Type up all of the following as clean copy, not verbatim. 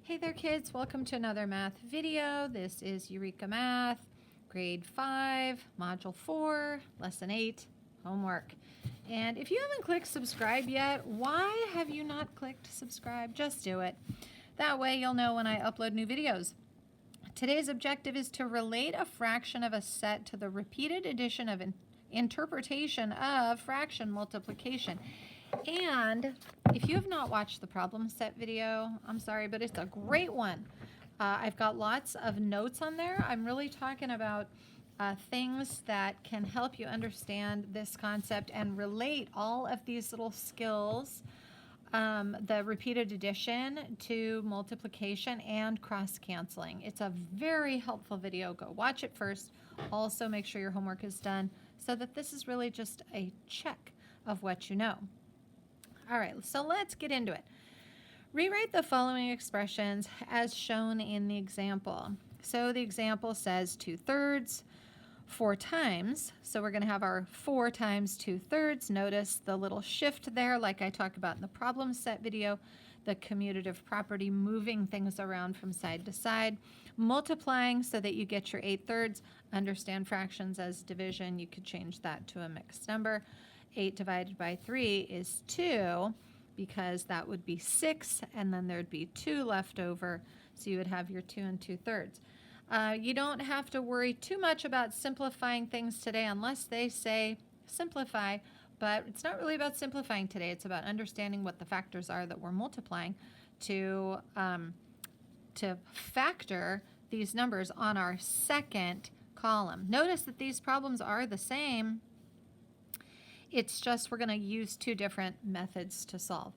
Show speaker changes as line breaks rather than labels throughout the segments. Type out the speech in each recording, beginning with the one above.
Hey there kids, welcome to another math video. This is Eureka Math, grade 5, module 4, lesson 8, homework. And if you haven't clicked subscribe yet, why have you not clicked subscribe? Just do it. That way you'll know when I upload new videos. Today's objective is to relate a fraction of a set to the repeated addition of an interpretation of fraction multiplication. And if you have not watched the problem set video, I'm sorry, but it's a great one. I've got lots of notes on there. I'm really talking about things that can help you understand this concept and relate all of these little skills, the repeated addition to multiplication and cross-canceling. It's a very helpful video. Go watch it first. Also make sure your homework is done so that this is really just a check of what you know. All right, so let's get into it. Rewrite the following expressions as shown in the example. So the example says 2/3, 4 times. So we're going to have our 4 times 2/3. Notice the little shift there, like I talked about in the problem set video, the commutative property, moving things around from side to side. Multiplying so that you get your 8/3. Understand fractions as division. You could change that to a mixed number. 8 divided by 3 is 2, because that would be 6, and then there'd be 2 left over, so you would have your 2 2/3. You don't have to worry too much about simplifying things today unless they say simplify, but it's not really about simplifying today. It's about understanding what the factors are that we're multiplying to factor these numbers on our second column. Notice that these problems are the same. It's just we're going to use 2 different methods to solve.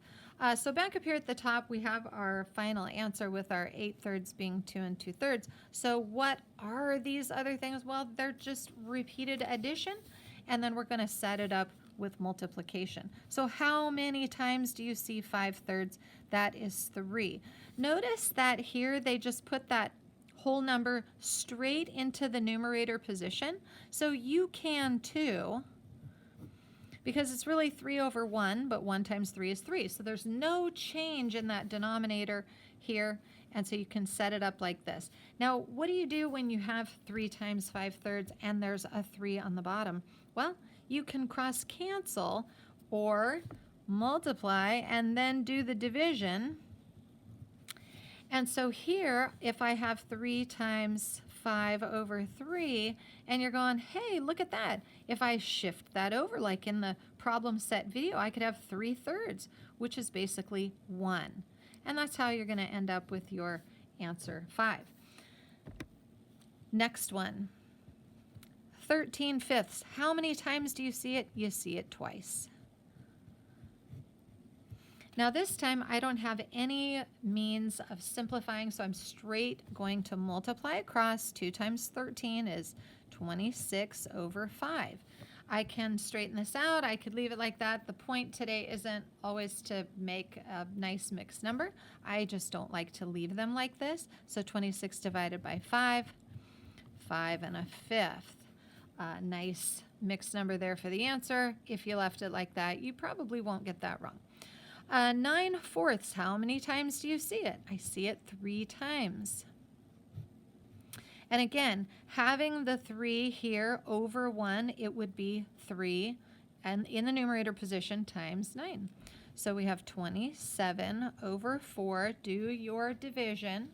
So back up here at the top, we have our final answer with our 8/3 being 2 2/3. So what are these other things? Well, they're just repeated addition, and then we're going to set it up with multiplication. So how many times do you see 5/3? That is 3. Notice that here they just put that whole number straight into the numerator position. So you can too, because it's really 3/1, but 1 times 3 is 3. So there's no change in that denominator here, and so you can set it up like this. Now, what do you do when you have 3 times 5/3 and there's a 3 on the bottom? Well, you can cross-cancel or multiply and then do the division. And so here, if I have 3 times 5/3, and you're going, hey, look at that. If I shift that over, like in the problem set video, I could have 3/3, which is basically 1. And that's how you're going to end up with your answer 5. Next one, 13/5. How many times do you see it? You see it twice. Now this time I don't have any means of simplifying, so I'm straight going to multiply across. 2 times 13 is 26/5. I can straighten this out. I could leave it like that. The point today isn't always to make a nice mixed number. I just don't like to leave them like this. So 26 divided by 5, 5 1/5. Nice mixed number there for the answer. If you left it like that, you probably won't get that wrong. 9/4. How many times do you see it? I see it 3 times. And again, having the 3 here over 1, it would be 3, and in the numerator position times 9. So we have 27/4. Do your division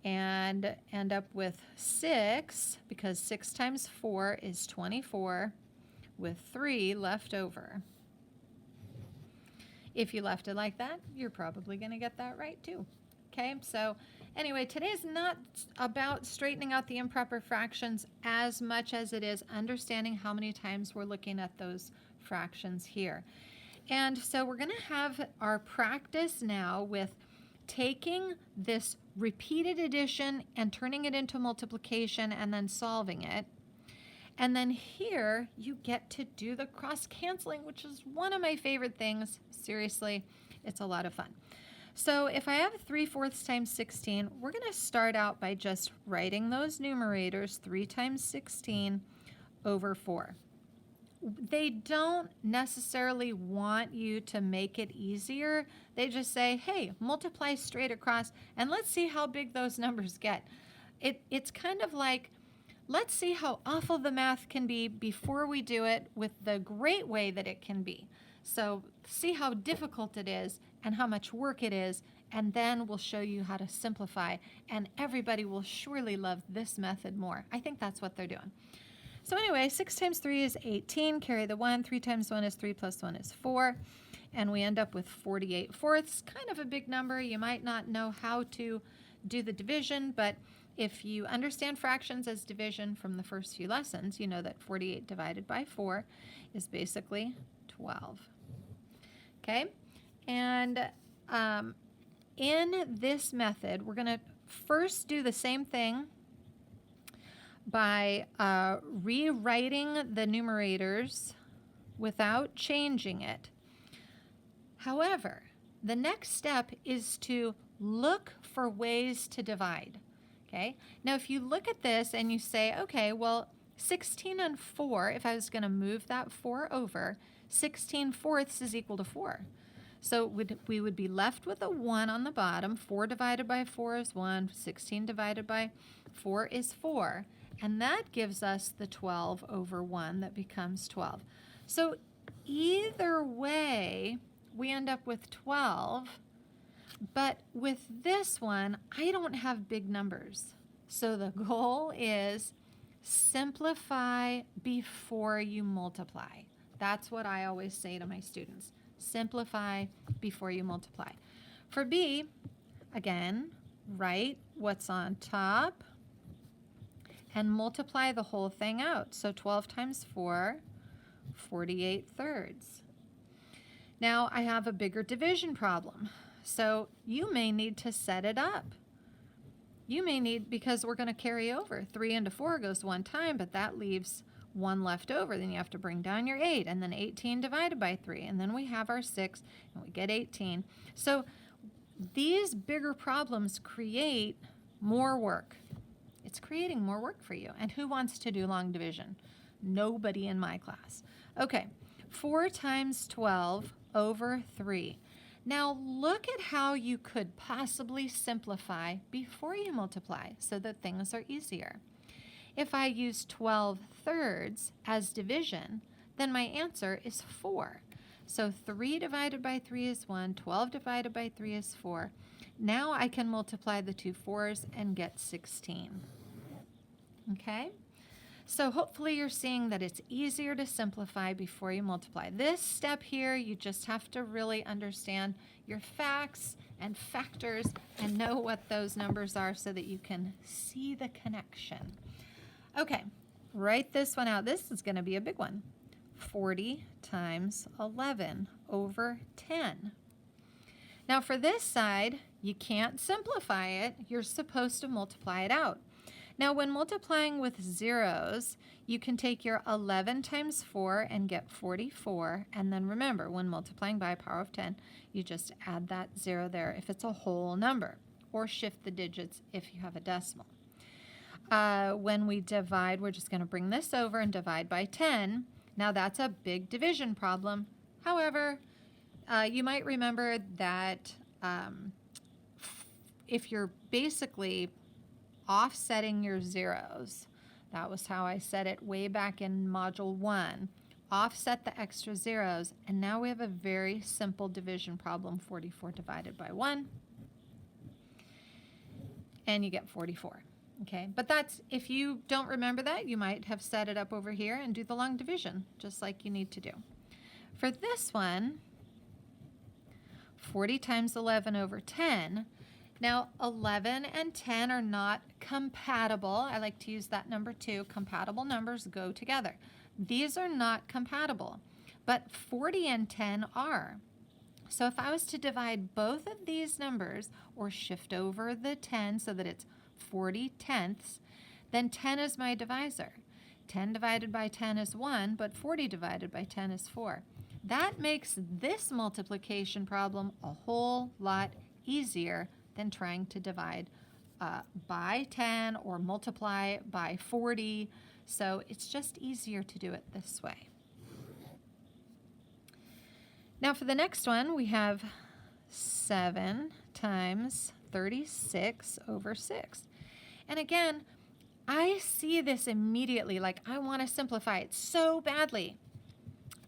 and end up with 6, because 6 times 4 is 24, with 3 left over. If you left it like that, you're probably going to get that right too. Okay, so anyway, today is not about straightening out the improper fractions as much as it is understanding how many times we're looking at those fractions here. And so we're going to have our practice now with taking this repeated addition and turning it into multiplication and then solving it. And then here you get to do the cross-canceling, which is one of my favorite things. Seriously, it's a lot of fun. So if I have 3/4 times 16, we're going to start out by just writing those numerators, 3 times 16/4. they don't necessarily want you to make it easier. They just say, hey, multiply straight across and let's see how big those numbers get. It's kind of like, let's see how awful the math can be before we do it with the great way that it can be. So see how difficult it is and how much work it is, and then we'll show you how to simplify, and everybody will surely love this method more. I think that's what they're doing. So anyway, 6 times 3 is 18, carry the 1, 3 times 1 is 3 plus 1 is 4, and we end up with 48/4, kind of a big number. You might not know how to do the division, but if you understand fractions as division from the first few lessons, you know that 48 divided by 4 is basically 12. Okay, and in this method, we're going to first do the same thing by rewriting the numerators without changing it. However, the next step is to look for ways to divide. Okay, now if you look at this and you say, okay, well, 16 and 4, if I was going to move that 4 over, 16/4 is equal to 4. So we would be left with a 1 on the bottom. 4 divided by 4 is 1. 16 divided by 4 is 4. And that gives us the 12 over 1 that becomes 12. So either way, we end up with 12. But with this one, I don't have big numbers. So the goal is simplify before you multiply. That's what I always say to my students. Simplify before you multiply. For B, again, write what's on top and multiply the whole thing out. So 12 times 4, 48/3. Now I have a bigger division problem. So you may need to set it up. You may need, because we're going to carry over. 3 into 4 goes one time, but that leaves 1 left over. Then you have to bring down your 8, and then 18 divided by 3. And then we have our 6, and we get 18. So these bigger problems create more work. It's creating more work for you. And who wants to do long division? Nobody in my class. Okay, 4 times 12 over 3. Now look at how you could possibly simplify before you multiply so that things are easier. If I use 12/3 as division, then my answer is 4. So 3 divided by 3 is 1, 12 divided by 3 is 4. Now I can multiply the two 4s and get 16. Okay? So hopefully you're seeing that it's easier to simplify before you multiply. This step here, you just have to really understand your facts and factors and know what those numbers are so that you can see the connection. Okay, write this one out. This is going to be a big one. 40 times 11 over 10. Now for this side, you can't simplify it. You're supposed to multiply it out. Now when multiplying with zeros, you can take your 11 times 4 and get 44. And then remember, when multiplying by a power of 10, you just add that 0 there if it's a whole number, or shift the digits if you have a decimal. When we divide, we're just going to bring this over and divide by 10. Now that's a big division problem. However, you might remember that if you're basically offsetting your zeros, that was how I said it way back in Module 1. Offset the extra zeros, and now we have a very simple division problem, 44 divided by 1, and you get 44. Okay, but that's, if you don't remember that, you might have set it up over here and do the long division, just like you need to do. For this one, 40 times 11 over 10. Now, 11 and 10 are not compatible. I like to use that number too. Compatible numbers go together. These are not compatible, but 40 and 10 are. So if I was to divide both of these numbers, or shift over the 10 so that it's 40/10, then 10 is my divisor. 10 divided by 10 is 1, but 40 divided by 10 is 4. That makes this multiplication problem a whole lot easier than trying to divide by 10 or multiply by 40. So it's just easier to do it this way. Now for the next one, we have 7 times 36 over 6. And again, I see this immediately, like I want to simplify it so badly.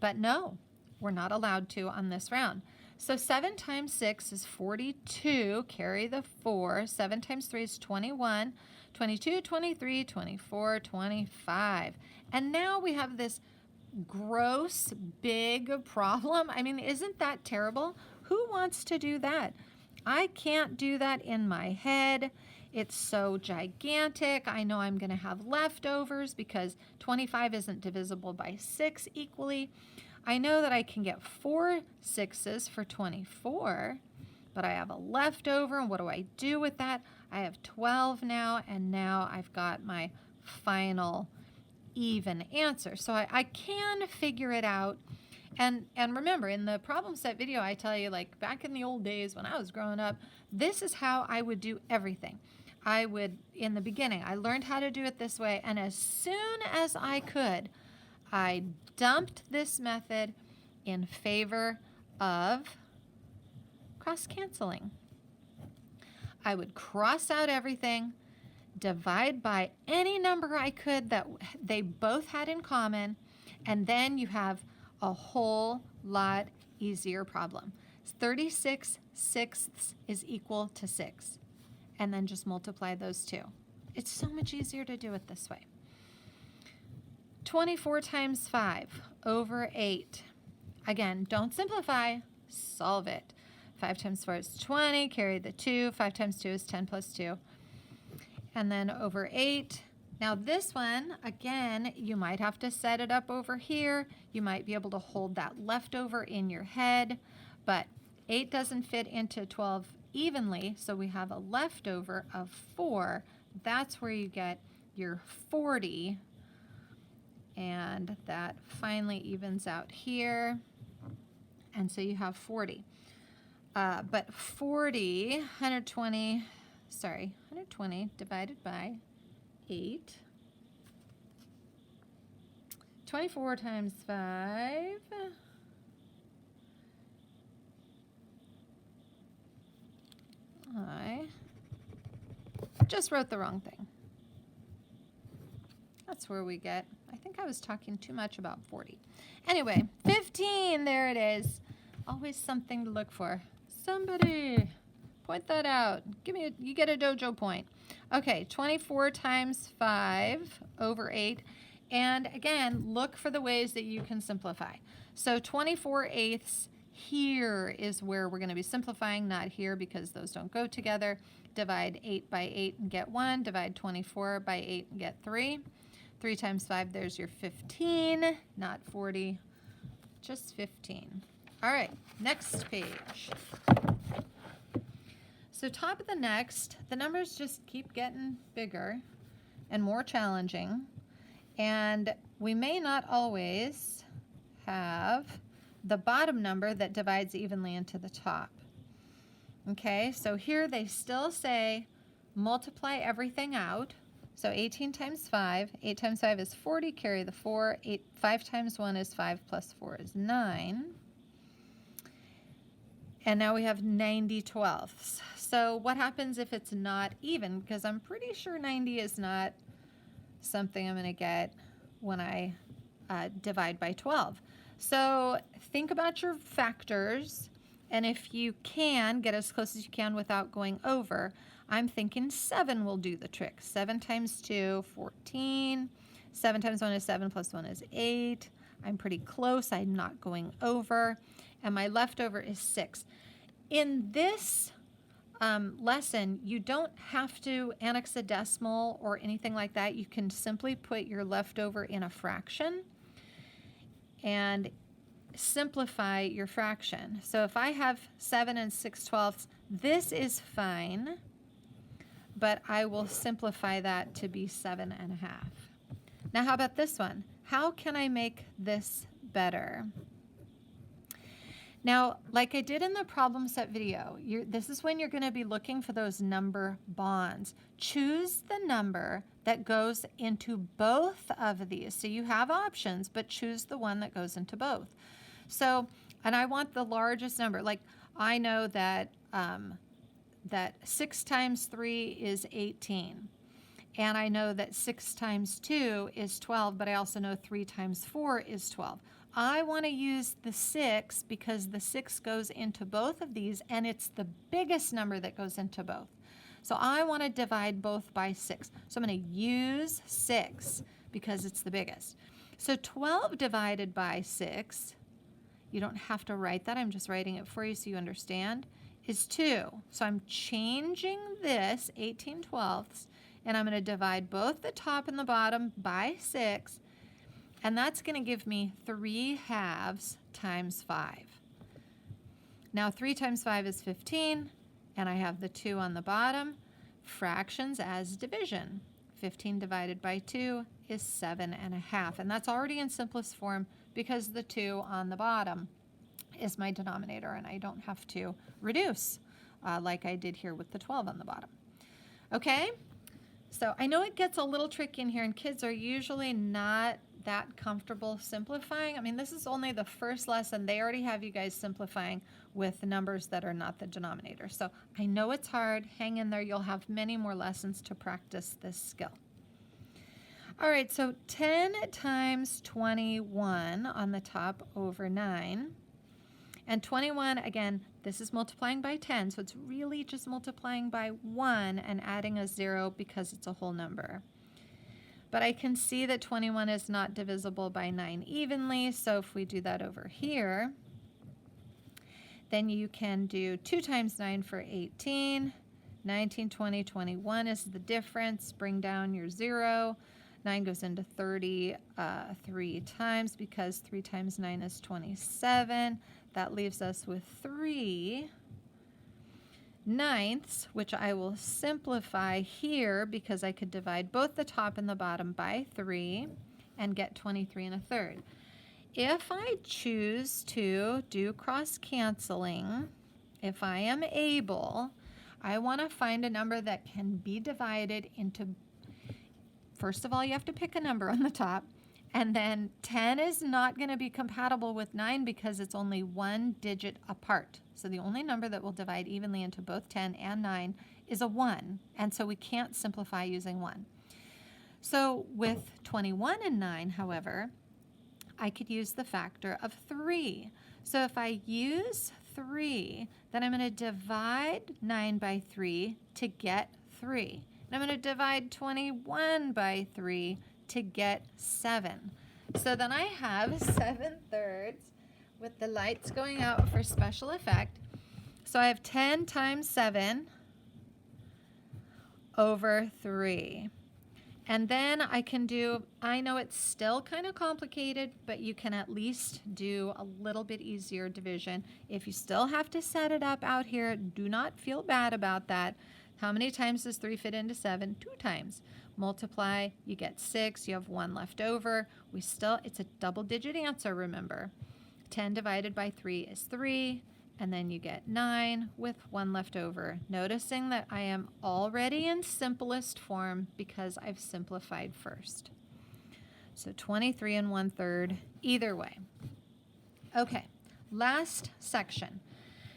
But no, we're not allowed to on this round. So 7 times 6 is 42, carry the 4. 7 times 3 is 21, 22, 23, 24, 25. And now we have this gross, big problem. I mean, isn't that terrible? Who wants to do that? I can't do that in my head. It's so gigantic. I know I'm going to have leftovers because 25 isn't divisible by 6 equally. I know that I can get 4 6s for 24, but I have a leftover, and what do I do with that? I have 12 now, and now I've got my final even answer. So I can figure it out. And remember, in the problem set video, I tell you, like back in the old days when I was growing up, this is how I would do everything. I would, in the beginning, I learned how to do it this way, and as soon as I could, I dumped this method in favor of cross-canceling. I would cross out everything, divide by any number I could that they both had in common, and then you have a whole lot easier problem. 36 sixths is equal to 6, and then just multiply those two. It's so much easier to do it this way. 24 times 5 over 8. Again, don't simplify, solve it. 5 times 4 is 20, carry the 2. 5 times 2 is 10 plus 2. And then over 8. Now this one, again, you might have to set it up over here. You might be able to hold that leftover in your head, but 8 doesn't fit into 12 evenly, so we have a leftover of 4. That's where you get your 40. And that finally evens out here. And so you have 40. But 120 divided by 8. 24 times 5. I just wrote the wrong thing. That's where we get, I think I was talking too much about 40. Anyway, 15, there it is. Always something to look for. Somebody point that out. You get a dojo point. Okay, 24 times 5 over 8. And again, look for the ways that you can simplify. So 24 eighths here is where we're going to be simplifying, not here because those don't go together. Divide 8 by 8 and get 1. Divide 24 by 8 and get 3. 3 times 5, there's your 15, not 40, just 15. All right, next page. So top of the next, the numbers just keep getting bigger and more challenging, and we may not always have the bottom number that divides evenly into the top. Okay, so here they still say multiply everything out. So 18 times 5, 8 times 5 is 40, carry the 4, 5 times 1 is 5, plus 4 is 9. And now we have 90 twelfths. So what happens if it's not even? Because I'm pretty sure 90 is not something I'm going to get when I divide by 12. So think about your factors, and if you can, get as close as you can without going over. I'm thinking 7 will do the trick. 7 times 2, 14. 7 times 1 is 7, plus 1 is 8. I'm pretty close. I'm not going over. And my leftover is 6. In this lesson, you don't have to annex a decimal or anything like that. You can simply put your leftover in a fraction and simplify your fraction. So if I have 7 and 6/12, this is fine, but I will simplify that to be 7.5. Now how about this one? How can I make this better? Now, like I did in the problem set video, this is when you're going to be looking for those number bonds. Choose the number that goes into both of these. So you have options, but choose the one that goes into both. So And I want the largest number. Like I know that that 6 times 3 is 18. And I know that 6 times 2 is 12, but I also know 3 times 4 is 12. I want to use the 6 because the 6 goes into both of these, and it's the biggest number that goes into both. So I want to divide both by 6. So I'm going to use 6 because it's the biggest. So 12 divided by 6, you don't have to write that. I'm just writing it for you so you understand, is 2. So I'm changing this 18/12ths, and I'm going to divide both the top and the bottom by 6, and that's going to give me 3/2 times 5. Now 3 times 5 is 15, and I have the 2 on the bottom. Fractions as division. 15 divided by 2 is 7.5, and that's already in simplest form because the 2 on the bottom is my denominator, and I don't have to reduce like I did here with the 12 on the bottom. Okay? So I know it gets a little tricky in here, and kids are usually not that comfortable simplifying. I mean, this is only the first lesson. They already have you guys simplifying with numbers that are not the denominator. So I know it's hard. Hang in there. You'll have many more lessons to practice this skill. All right, so 10 times 21 on the top over 9. And 21, again, this is multiplying by 10, so it's really just multiplying by 1 and adding a 0 because it's a whole number. But I can see that 21 is not divisible by 9 evenly, so if we do that over here, then you can do 2 times 9 for 18. 19, 20, 21 is the difference. Bring down your 0. 9 goes into 30 3 times because 3 times 9 is 27. That leaves us with 3 ninths, which I will simplify here because I could divide both the top and the bottom by 3 and get 23 1/3. If I choose to do cross-canceling, if I am able, I want to find a number that can be divided into, first of all, you have to pick a number on the top. And then 10 is not going to be compatible with 9 because it's only one digit apart. So the only number that will divide evenly into both 10 and 9 is a 1. And so we can't simplify using 1. So with 21 and 9, however, I could use the factor of 3. So if I use 3, then I'm going to divide 9 by 3 to get 3. And I'm going to divide 21 by 3 to get 7. So then I have 7/3 with the lights going out for special effect. So I have 10 times 7 over 3. And then I can do, I know it's still kind of complicated, but you can at least do a little bit easier division. If you still have to set it up out here, do not feel bad about that. How many times does 3 fit into 7? 2 times. Multiply, you get 6, you have 1 left over. It's a double-digit answer, remember. 10 divided by 3 is 3, and then you get 9 with 1 left over. Noticing that I am already in simplest form because I've simplified first. So 23 1/3 either way. Okay, last section.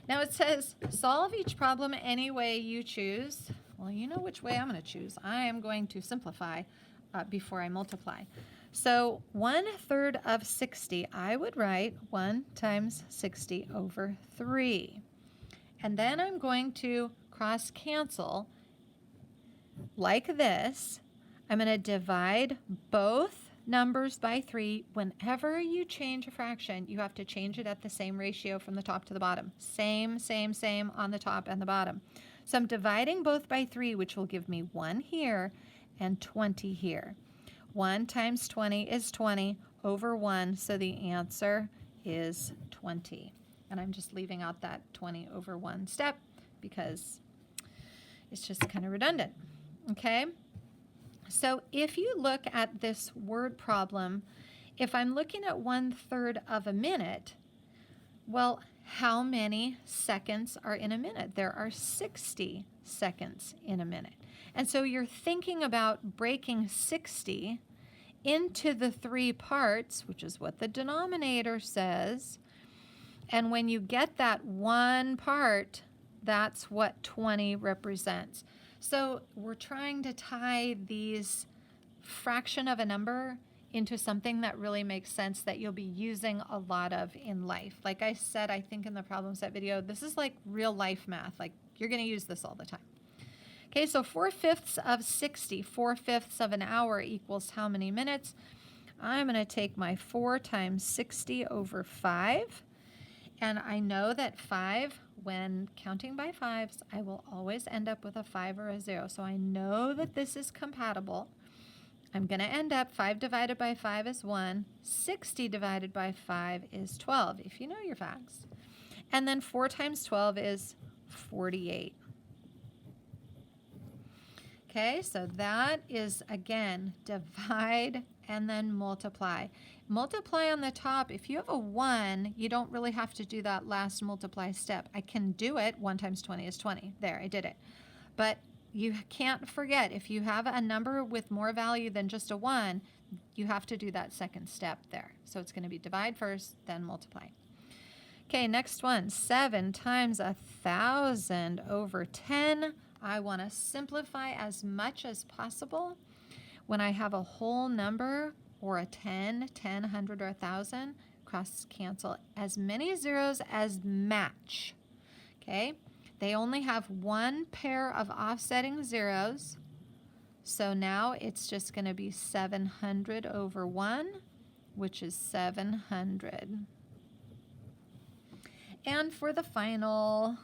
Now it says, solve each problem any way you choose. Well, you know which way I'm going to choose. I am going to simplify before I multiply. So 1/3 of 60, I would write 1 times 60 over 3. And then I'm going to cross cancel like this. I'm going to divide both numbers by 3. Whenever you change a fraction, you have to change it at the same ratio from the top to the bottom. Same on the top and the bottom. So I'm dividing both by 3, which will give me 1 here and 20 here. 1 times 20 is 20 over 1, so the answer is 20. And I'm just leaving out that 20 over 1 step because it's just kind of redundant. Okay? So if you look at this word problem, if I'm looking at 1/3 of a minute, well, how many seconds are in a minute? There are 60 seconds in a minute. And so you're thinking about breaking 60 into the 3 parts, which is what the denominator says. And when you get that one part, that's what 20 represents. So we're trying to tie these fraction of a number into something that really makes sense that you'll be using a lot of in life. Like I said, I think in the problem set video, this is like real life math. Like you're going to use this all the time. Okay, so 4/5 of 60, 4/5 of an hour equals how many minutes? I'm going to take my 4 times 60 over 5. And I know that 5, when counting by 5s, I will always end up with a 5 or a 0. So I know that this is compatible. I'm going to end up 5 divided by 5 is 1. 60 divided by 5 is 12, if you know your facts. And then 4 times 12 is 48. Okay, so that is, again, divide and then multiply. Multiply on the top. If you have a 1, you don't really have to do that last multiply step. I can do it. 1 times 20 is 20. There, I did it. But you can't forget, if you have a number with more value than just a 1, you have to do that second step there. So it's going to be divide first, then multiply. Okay, next one. 7 times 1,000 over 10. I want to simplify as much as possible. When I have a whole number or a 10, 100, or 1,000, cross cancel as many zeros as match. Okay, they only have one pair of offsetting zeros. So now it's just going to be 700 over 1, which is 700. And for the final,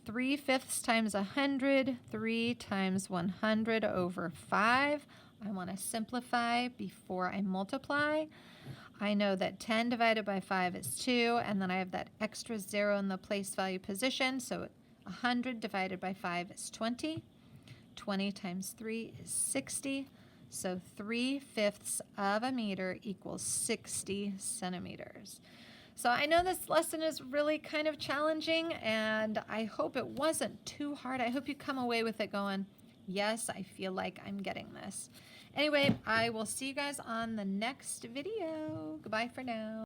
3/5 times 100, 3 times 100 over 5. I want to simplify before I multiply. I know that 10 divided by 5 is 2, and then I have that extra 0 in the place value position, so 100 divided by 5 is 20. 20 times 3 is 60, so 3/5 of a meter equals 60 centimeters. So I know this lesson is really kind of challenging, and I hope it wasn't too hard. I hope you come away with it going, yes, I feel like I'm getting this. Anyway, I will see you guys on the next video. Goodbye for now.